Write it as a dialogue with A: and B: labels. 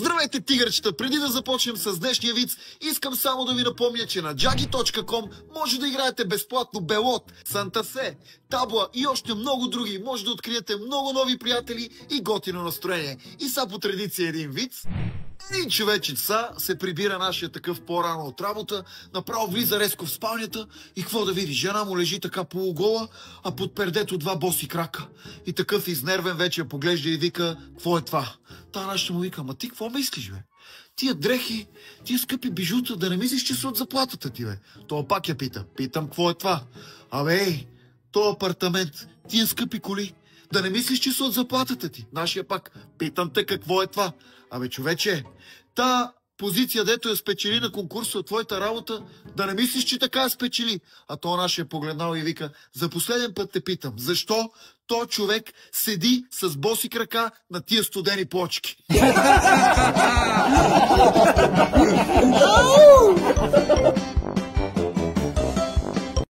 A: Здравейте, тигърчета! Преди да започнем с днешния виц, искам само да ви напомня, че на jagi.com може да играете безплатно Белот, Санта-Фе, Табла и още много други. Може да откриете много нови приятели и готино настроение. И са по традиция един виц. Един човечица се прибира нашия такъв по-рано от работа, направо влиза резко в спалнята и какво да види? Жена му лежи така полугола, а под пердето два боси крака. И такъв изнервен вече поглежда и вика: какво е това? Та нашата му вика: ма ти какво мислиш, бе? Тия дрехи, тия скъпи бижута, да не мислиш, че са от заплатата ти, бе? То пак я пита: питам, какво е това? Абе, ей, то апартамент, тия скъпи коли, да не мислиш, че са от заплатата ти? Нашия пак: питам те, какво е това? Абе, човече, та позиция, дето я спечели на конкурса от твоята работа, да не мислиш, че така я спечели. А то нашия погледнал и вика: за последен път те питам, защо то човек седи с боси крака на тия студени плочки?